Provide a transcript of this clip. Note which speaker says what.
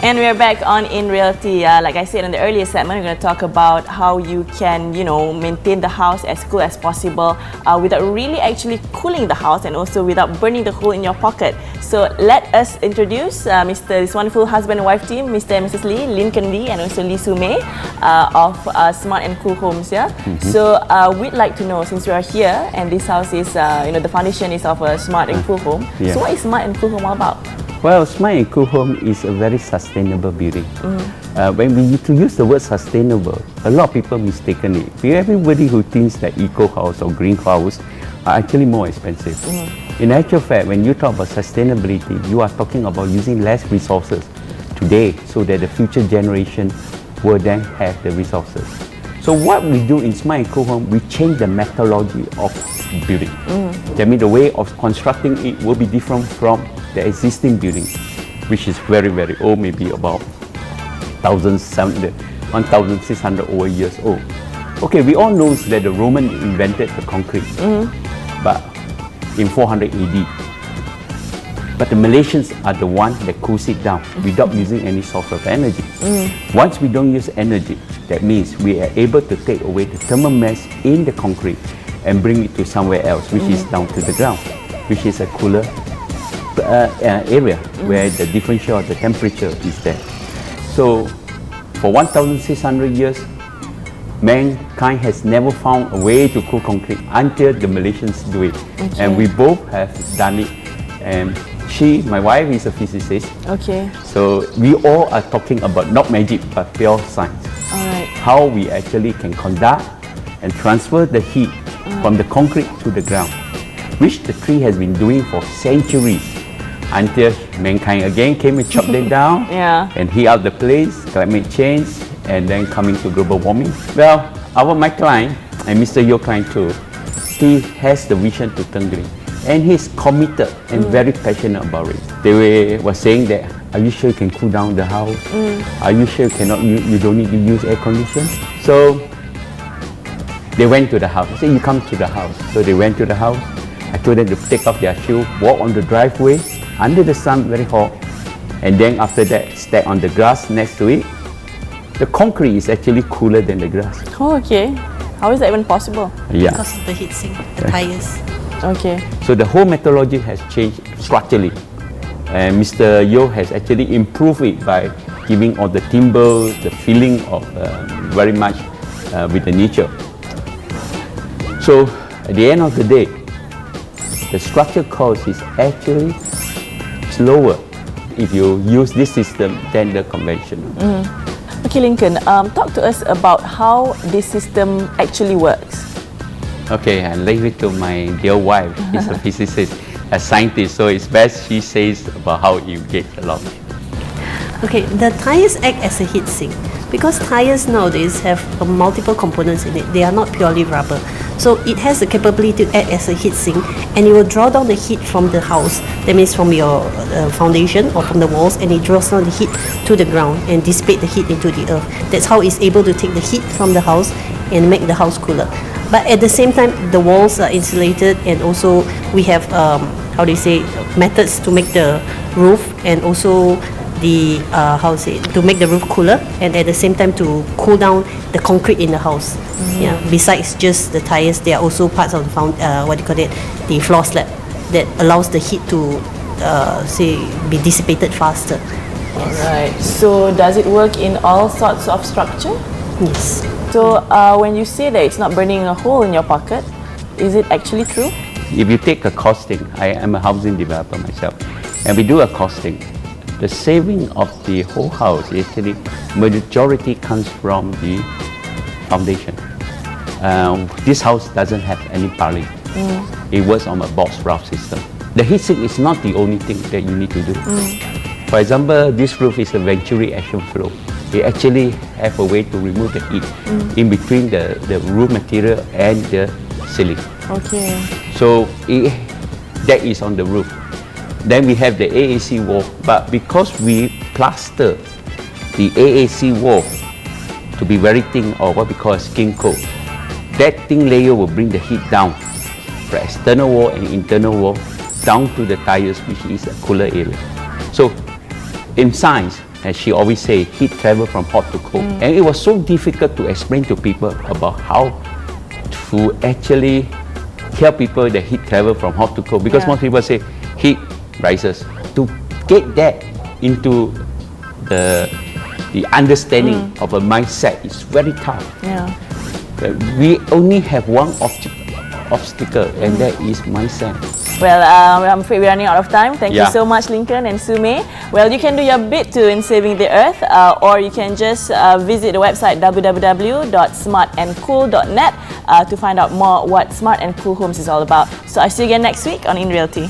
Speaker 1: And we're back on In-Realty. Like I said in the earlier segment, we're going to talk about how you can, maintain the house as cool as possible without really actually cooling the house and also without burning the hole in your pocket. So let us introduce this wonderful husband and wife team, Mr. and Mrs. Lee, Lincoln Lee, and also Lee Sumay of Smart&Cool Homes. Yeah. So we'd like to know, since we are here and this house is, the foundation is of a Smart&Cool home.
Speaker 2: Yeah.
Speaker 1: So what is Smart&Cool home all about?
Speaker 2: Well, Smart&Cool home is a very sustainable building. When we use the word sustainable, a lot of people mistaken it. Everybody who thinks that eco house or green house are actually more expensive. In actual fact, when you talk about sustainability, you are talking about using less resources today so that the future generation will then have the resources. So what we do in Smart&Cool home, we change the methodology of building. That means the way of constructing it will be different from the existing building, which is very, very old, maybe about 1,600 over years old. Okay, we all know that the Roman invented the concrete, but in 400 AD. But the Malaysians are the ones that cools it down without using any source of energy. Once we don't use energy, that means we are able to take away the thermal mass in the concrete and bring it to somewhere else, which is down to the ground, which is a cooler area where the differential of the temperature is there. So for 1,600 years, mankind has never found a way to cool concrete until the Malaysians do it. And we both have done it. And she, my wife, is a physicist. So we all are talking about not magic but pure science. How we actually can conduct and transfer the heat from the concrete to the ground, which the tree has been doing for centuries, until mankind again came and chopped it down and heat up the place, climate change, and then coming to global warming. Well, my client, and Mr. Yo client too, he has the vision to turn green. And he's committed and very passionate about it. They were saying that, are you sure you can cool down the house? Are you sure you don't need to use air conditioning? So they went to the house. I said, you come to the house. So they went to the house. I told them to take off their shoe, walk on the driveway, under the sun, very hot. And then after that, step on the grass next to it. The concrete is actually cooler than the grass.
Speaker 1: Oh, okay. How is that even possible?
Speaker 2: Yeah.
Speaker 3: Because of the heat sink, the tires.
Speaker 1: Okay.
Speaker 2: So the whole methodology has changed structurally. And Mr. Yo has actually improved it by giving all the timber, the feeling of very much with the nature. So at the end of the day, the structure cost is actually lower if you use this system than the conventional.
Speaker 1: Okay, Lincoln, talk to us about how this system actually works.
Speaker 2: Okay, I leave it to my dear wife. She's a physicist, a scientist, so it's best she says about how you get along.
Speaker 3: Okay, the tires act as a heat sink because tires nowadays have multiple components in it. They are not purely rubber. So it has the capability to act as a heat sink, and it will draw down the heat from the house. That means from your foundation or from the walls, and it draws down the heat to the ground and dissipate the heat into the earth. That's how it's able to take the heat from the house and make the house cooler. But at the same time, the walls are insulated, and also we have methods to make the roof, and also the to make the roof cooler, and at the same time to cool down the concrete in the house. Yeah. Besides just the tires, they are also parts of the the floor slab that allows the heat to be dissipated faster. Yes.
Speaker 1: Right. So does it work in all sorts of structure?
Speaker 3: Yes.
Speaker 1: So when you say that it's not burning a hole in your pocket, is it actually true?
Speaker 2: If you take a costing, I am a housing developer myself, and we do a costing. The saving of the whole house, actually, majority comes from the foundation. This house doesn't have any piling. It works on a box roof system. The heat sink is not the only thing that you need to do. For example, this roof is a Venturi action flow. They actually have a way to remove the heat in between the roof material and the ceiling.
Speaker 1: Okay.
Speaker 2: So that is on the roof. Then we have the AAC wall, but because we plaster the AAC wall to be very thin, or what we call a skin coat, that thin layer will bring the heat down from external wall and internal wall down to the tires, which is a cooler area. So in science, as she always say, heat travel from hot to cold. And it was so difficult to explain to people about how to actually tell people that heat travel from hot to cold, because most people say heat rises. To get that into the understanding of a mindset is very tough.
Speaker 1: Yeah.
Speaker 2: We only have one obstacle, and that is mindset.
Speaker 1: Well, I'm afraid we're running out of time. Thank you so much, Lincoln and Sume. Well, you can do your bit too in saving the earth, or you can just visit the website www.smartandcool.net to find out more what Smart and Cool Homes is all about. So I see you again next week on In-Realty.